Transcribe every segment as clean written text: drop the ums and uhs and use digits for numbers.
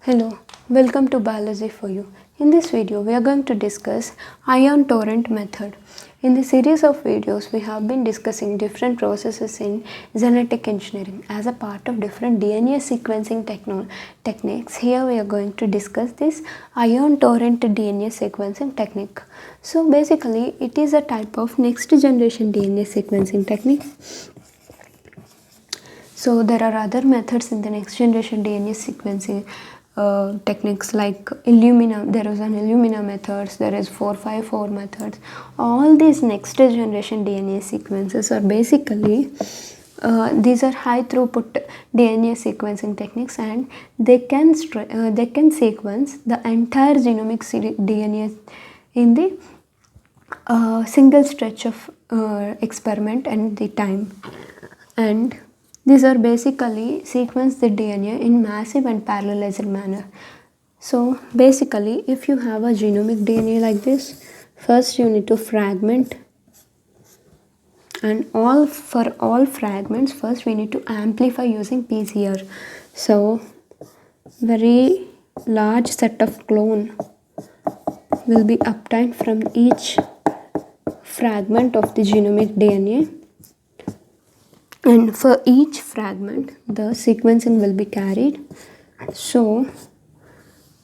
Hello, welcome to Biology for You. In this video, we are going to discuss ion torrent method. In the series of videos, we have been discussing different processes in genetic engineering as a part of different DNA sequencing techniques. Here we are going to discuss this ion torrent DNA sequencing technique. So basically, it is a type of next generation DNA sequencing technique. So there are other methods in the next generation DNA sequencing techniques like Illumina. There is an Illumina methods, there is 454 methods. All these next generation DNA sequences are basically these are high throughput DNA sequencing techniques, and they can sequence the entire genomic DNA in the single stretch of experiment and the time. And these are basically sequence the DNA in massive and parallelized manner. So basically, if you have a genomic DNA like this, first you need to fragment, and for all fragments first we need to amplify using PCR. So very large set of clone will be obtained from each fragment of the genomic DNA, and for each fragment the sequencing will be carried. So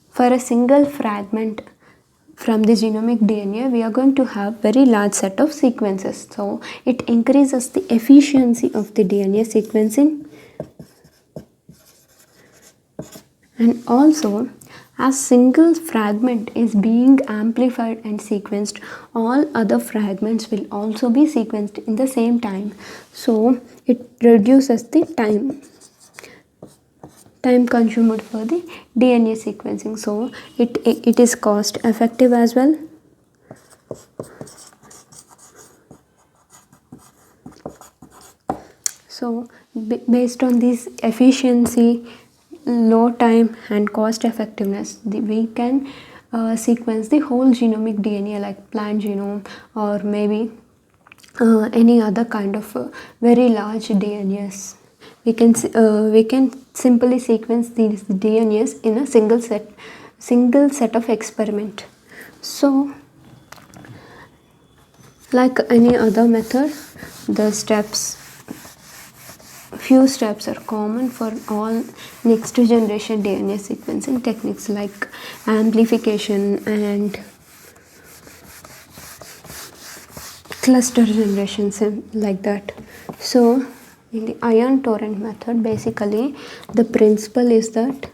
for a single fragment from the genomic DNA, we are going to have very large set of sequences. So it increases the efficiency of the DNA sequencing, and also as single fragment is being amplified and sequenced, all other fragments will also be sequenced in the same time. So it reduces the time consumed for the DNA sequencing. So it is cost effective as well. So based on this efficiency, low time and cost effectiveness, we can sequence the whole genomic DNA like plant genome, or maybe any other kind of very large DNAs. We can simply sequence these DNAs in a single set of experiment. So like any other method, the few steps are common for all next generation DNA sequencing techniques like amplification and cluster generation, like that. So in the ion torrent method, basically the principle is that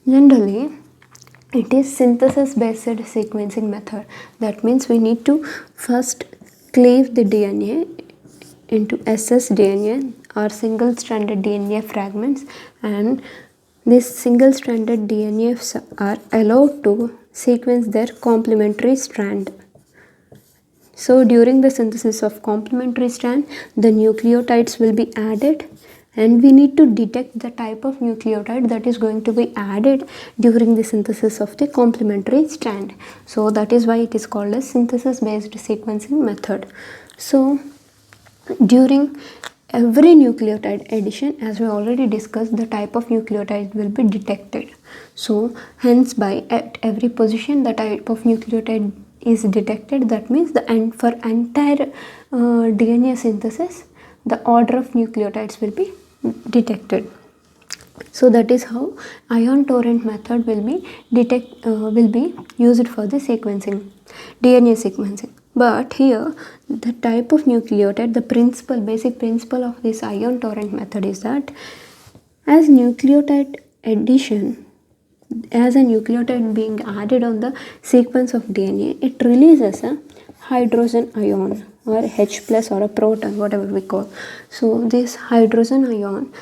generally it is synthesis based sequencing method. That means we need to first cleave the DNA into ssDNA or single stranded DNA fragments, and these single stranded DNAs are allowed to sequence their complementary strand. So during the synthesis of complementary strand, the nucleotides will be added, and we need to detect the type of nucleotide that is going to be added during the synthesis of the complementary strand. So that is why it is called as synthesis based sequencing method. So during every nucleotide addition, as we already discussed, the type of nucleotide will be detected. So hence at every position the type of nucleotide is detected. That means for entire DNA synthesis, the order of nucleotides will be detected. So that is how ion torrent method will be used for the sequencing, DNA sequencing. But here the type of nucleotide, the basic principle of this ion torrent method is that as nucleotide addition, as a nucleotide being added on the sequence of DNA, it releases a hydrogen ion or H plus or a proton, whatever we call. So this hydrogen ion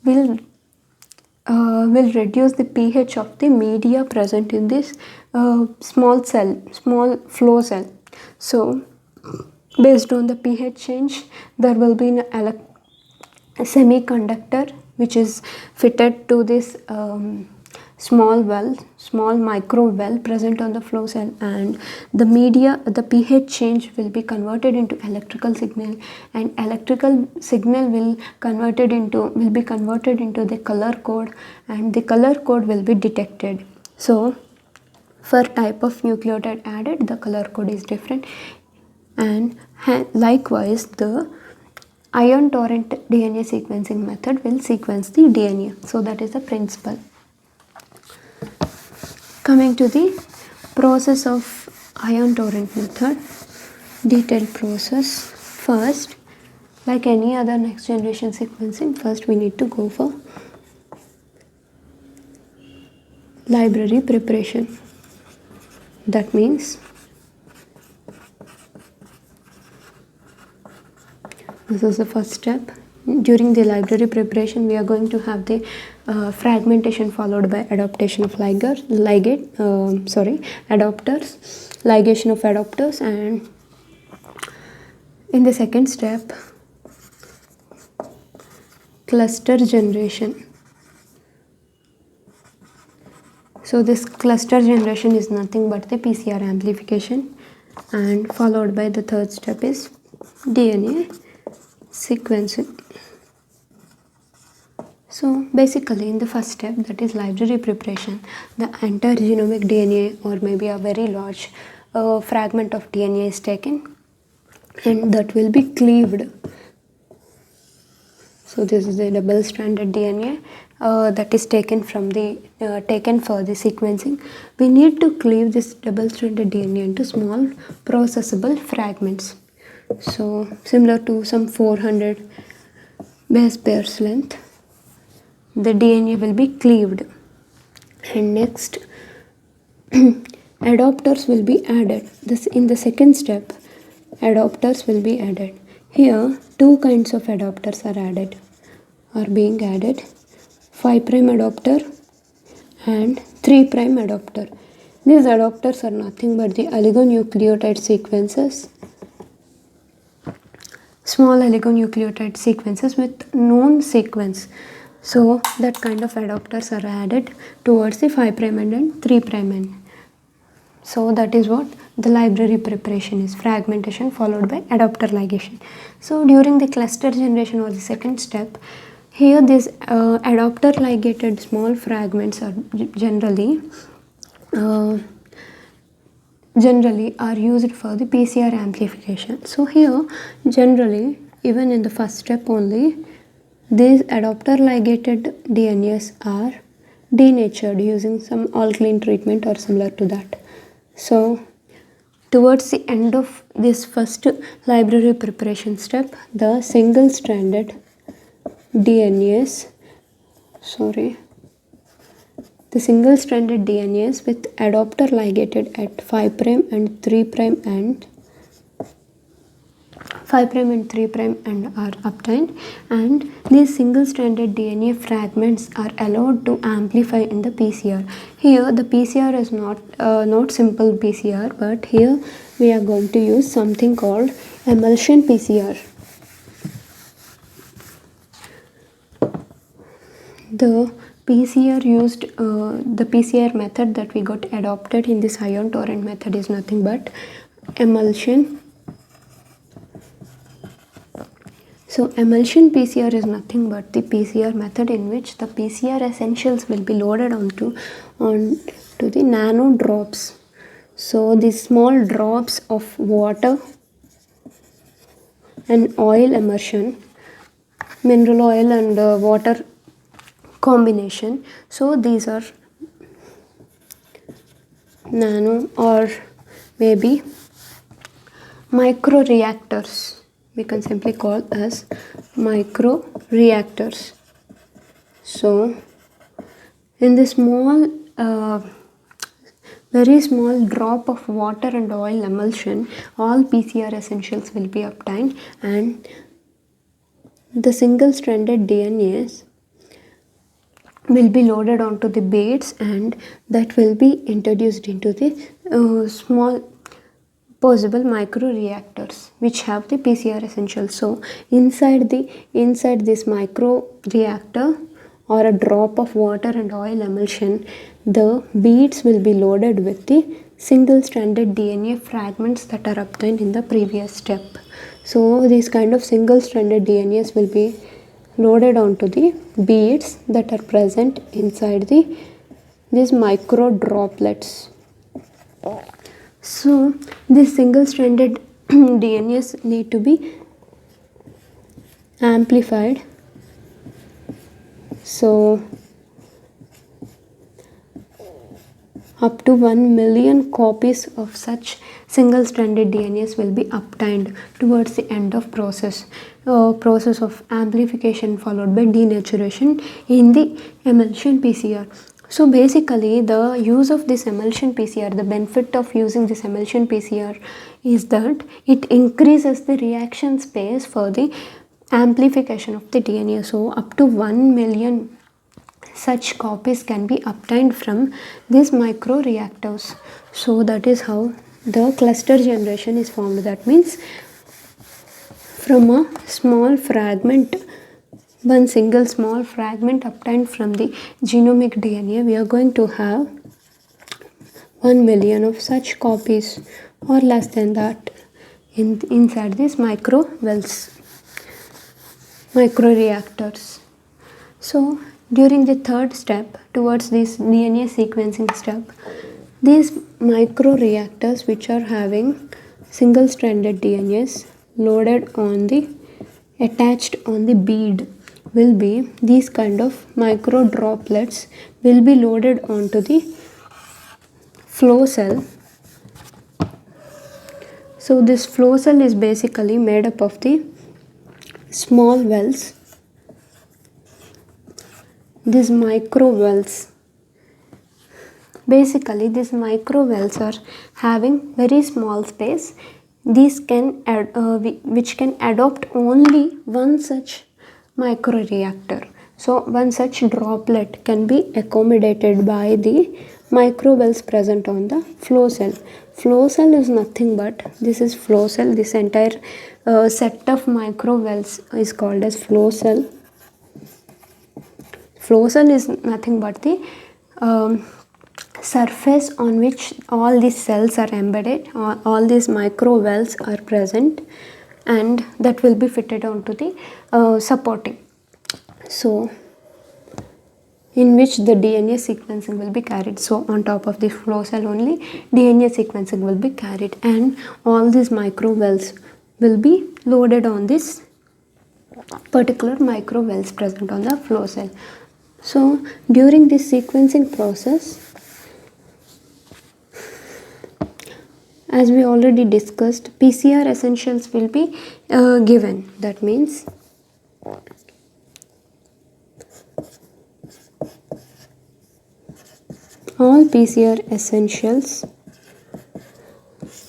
will reduce the pH of the media present in this small flow cell. So based on the pH change, there will be a semiconductor which is fitted to this small micro well present on the flow cell, and the pH change will be converted into electrical signal, and electrical signal will be converted into the color code, and the color code will be detected. So for type of nucleotide added, the color code is different, and likewise the ion torrent DNA sequencing method will sequence the DNA. So that is the principle. Coming to the process of ion torrent method, detailed process. First, like any other next generation sequencing, first we need to go for library preparation. That means this is the first step. During the library preparation, we are going to have the fragmentation followed by adaptation of adapters, ligation of adapters, and in the second step, cluster generation. So this cluster generation is nothing but the PCR amplification, and followed by the third step is DNA sequencing. So basically in the first step, that is library preparation, the entire genomic DNA or maybe a very large fragment of DNA is taken and that will be cleaved. So this is a double stranded DNA that is taken from the taken for the sequencing. We need to cleave this double stranded DNA into small processable fragments. So similar to some 400 base pairs length, the DNA will be cleaved, and next adapters will be added. This in the second step, adapters will be added. Here two kinds of adapters are being added, 5' adapter and 3' adapter. These adapters are nothing but the oligonucleotide sequences, small oligonucleotide sequences with known sequence. So that kind of adapters are added towards the 5' and 3' end. So that is what the library preparation is, fragmentation followed by adapter ligation. So during the cluster generation or the second step, here these adapter ligated small fragments are generally are used for the PCR amplification. So here generally, even in the first step only, these adapter ligated DNAs are denatured using some alkaline treatment or similar to that. So towards the end of this first library preparation step, the single stranded DNAs with adapter ligated at 5' and 3' and 5' and 3' and are obtained, and these single stranded DNA fragments are allowed to amplify in the PCR. Here the PCR is not simple PCR, but here we are going to use something called emulsion PCR. The PCR method that we got adopted in this ion torrent method is nothing but emulsion. So emulsion PCR is nothing but the PCR method in which the PCR essentials will be loaded onto the nano drops. So these small drops of water and oil immersion, mineral oil and water combination. So these are nano or maybe micro reactors. We can simply call as micro reactors. So in this small very small drop of water and oil emulsion, all PCR essentials will be obtained, and the single stranded DNAs will be loaded onto the beads, and that will be introduced into the small possible micro reactors which have the PCR essentials. So inside this micro reactor, or a drop of water and oil emulsion, the beads will be loaded with the single-stranded DNA fragments that are obtained in the previous step. So these kind of single-stranded DNAs will be loaded onto the beads that are present inside these micro droplets. So these single-stranded DNAs need to be amplified. So up to 1 million copies of such single-stranded DNAs will be obtained towards the end of process of amplification followed by denaturation in the emulsion PCR. So basically the use of this emulsion PCR, the benefit of using this emulsion PCR is that it increases the reaction space for the amplification of the DNA. So up to 1 million such copies can be obtained from these microreactors. So that is how the cluster generation is formed. That means from a small fragment, one single small fragment obtained from the genomic DNA, we are going to have 1 million of such copies or less than that inside these microreactors. So during the third step towards this DNA sequencing step, these microreactors which are having single-stranded DNAs loaded on the attached on the bead will be these kind of micro droplets will be loaded onto the flow cell. So this flow cell is basically made up of the small wells, these micro wells. Basically these micro wells are having very small space. These can which can adopt only one such microreactor. So one such droplet can be accommodated by the micro wells present on the flow cell. Flow cell is nothing but, this is flow cell, this entire set of micro wells is called as flow cell. Flow cell is nothing but the surface on which all these cells are embedded, all these micro wells are present, and that will be fitted onto the supporting. So in which the DNA sequencing will be carried. So on top of the flow cell only DNA sequencing will be carried, and all these micro wells will be loaded on this particular micro wells present on the flow cell. So during this sequencing process, as we already discussed, PCR essentials will be given. That means all PCR essentials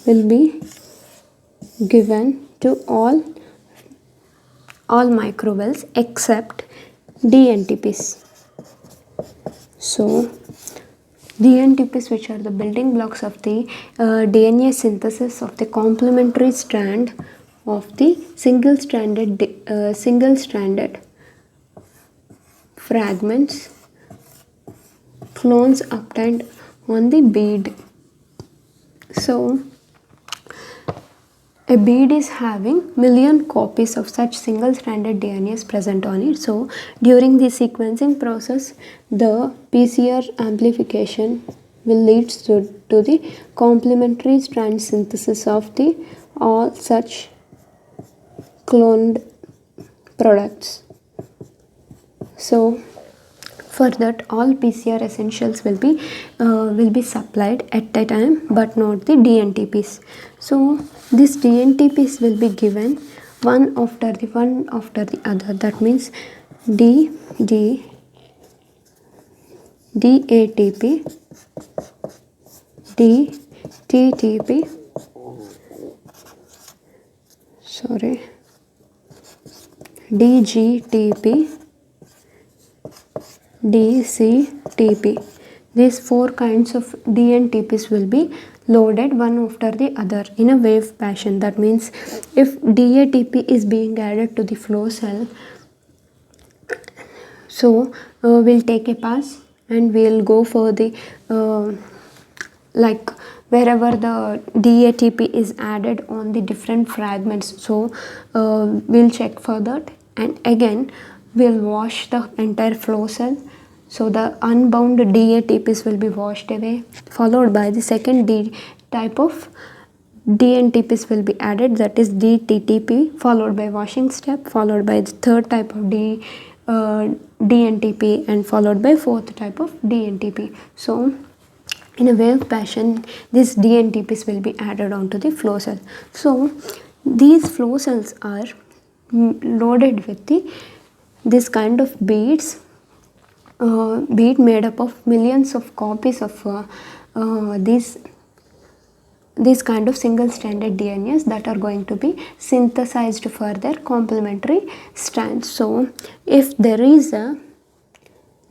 will be given to all microwells except DNTPs. So DNTPs, which are the building blocks of the DNA synthesis of the complementary strand of the single-stranded fragments, clones obtained on the bead. So a bead is having million copies of such single-stranded DNAs present on it. So during the sequencing process, the PCR amplification will lead to the complementary strand synthesis of the all such cloned products. So for that, all PCR essentials will be supplied at a time, but not the DNTPs. So these DNTPs will be given one after the other. That means DATP, DTTP, DGTP, DCTP. These four kinds of DNTPs will be loaded one after the other in a wave fashion. That means if DATP is being added to the flow cell, So we'll take a pass and we'll go for the like wherever the DATP is added on the different fragments. So we'll check for that, and again we'll wash the entire flow cell. So the unbound DATPs will be washed away, followed by the second type of DNTPs will be added, that is DTTP, followed by washing step, followed by the third type of DNTP, and followed by fourth type of DNTP. So in a wave fashion, these DNTPs will be added onto the flow cell. So these flow cells are loaded with this kind of beads, bead made up of millions of copies of these kind of single stranded DNAs that are going to be synthesized for their complementary strands. So if there is a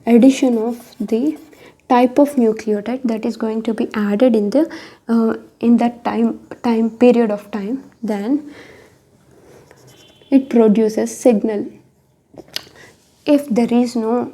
addition of the type of nucleotide that is going to be added in the in that time period of time, then it produces signal. If there is no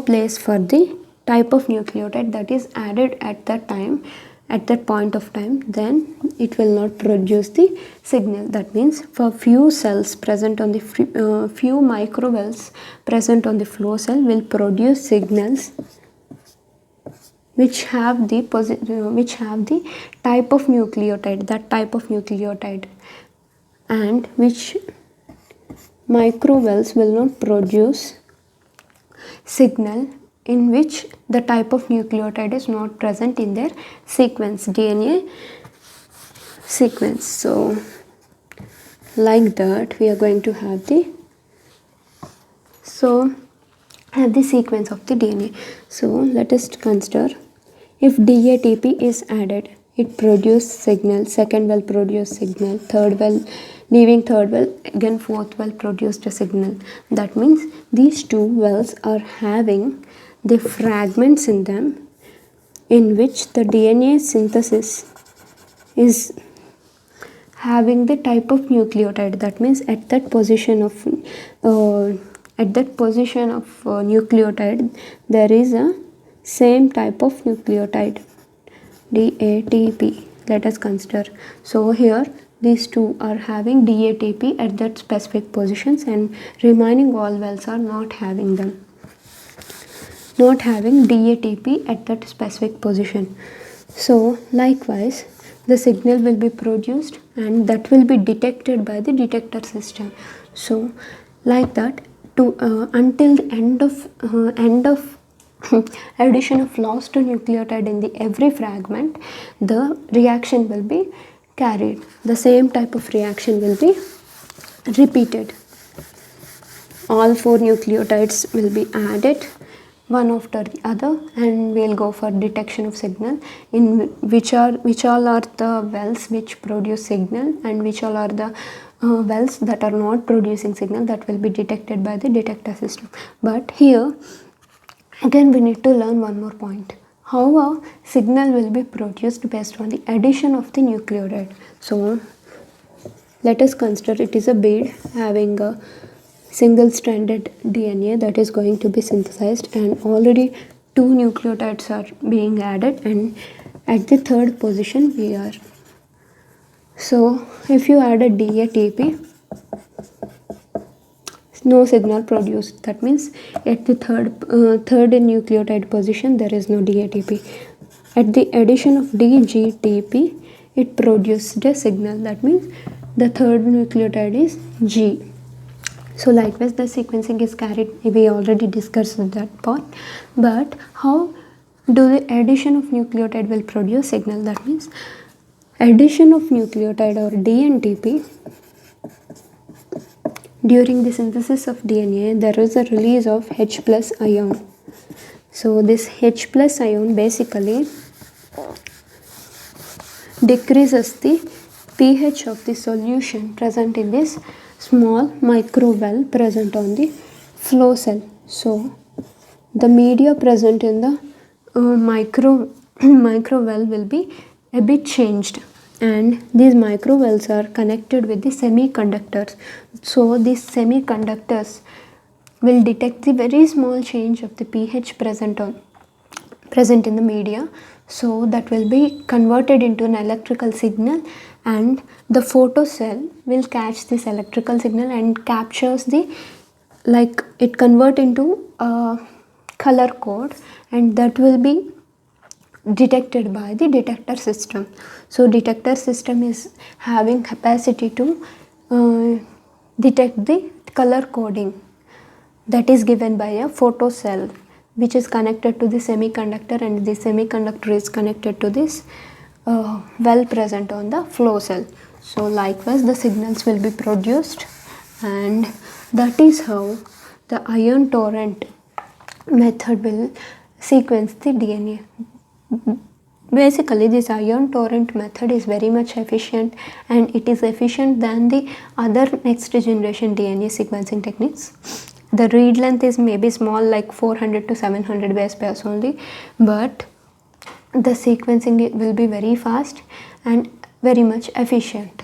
place for the type of nucleotide that is added at that time, at that point of time, then it will not produce the signal. That means for few cells present on the few microvels present on the flow cell will produce signals which have the type of nucleotide, that type of nucleotide, and which microvels will not produce signal in which the type of nucleotide is not present in their sequence, DNA sequence. So like that we are going to have the sequence of the DNA. So let us consider, if DATP is added, it produces signal, second well produce signal, third well, leaving third well, again fourth well produced a signal. That means these two wells are having the fragments in them in which the DNA synthesis is having the type of nucleotide. That means at that position of nucleotide there is a same type of nucleotide, DATP. Let us consider. So here these two are having DATP at that specific positions, and remaining all wells are not having them, not having DATP at that specific position. So likewise the signal will be produced and that will be detected by the detector system. So like that, to until the end of addition of lost nucleotide in the every fragment, the reaction will be carried. The same type of reaction will be repeated. All four nucleotides will be added one after the other, and we'll go for detection of signal in which all are the wells which produce signal, and which all are the wells that are not producing signal, that will be detected by the detector system. But here again we need to learn one more point, how a signal will be produced based on the addition of the nucleotide. So let us consider it is a bead having a single stranded DNA that is going to be synthesized, and already two nucleotides are being added, and at the third position we are. So if you add a DATP, no signal produced. That means at the third nucleotide position there is no DATP. At the addition of DGTP, it produced a signal. That means the third nucleotide is G. So likewise the sequencing is carried, we already discussed that part. But how do the addition of nucleotide will produce signal? That means addition of nucleotide or DNTP, during the synthesis of DNA there is a release of H plus ion. So this H plus ion basically decreases the pH of the solution present in this small microvell present on the flow cell. So the media present in the microvell will be a bit changed, and these microvells are connected with the semiconductors. So these semiconductors will detect the very small change of the pH present in the media, so that will be converted into an electrical signal, and the photocell will catch this electrical signal and captures the, like, it convert into a color code, and that will be detected by the detector system. So detector system is having capacity to detect the color coding that is given by a photocell, which is connected to the semiconductor, and the semiconductor is connected to this well present on the flow cell. So likewise the signals will be produced, and that is how the ion torrent method will sequence the DNA. Basically this ion torrent method is very much efficient, and it is efficient than the other next generation DNA sequencing techniques. The read length is maybe small, like 400 to 700 base pairs only, but the sequencing will be very fast and very much efficient.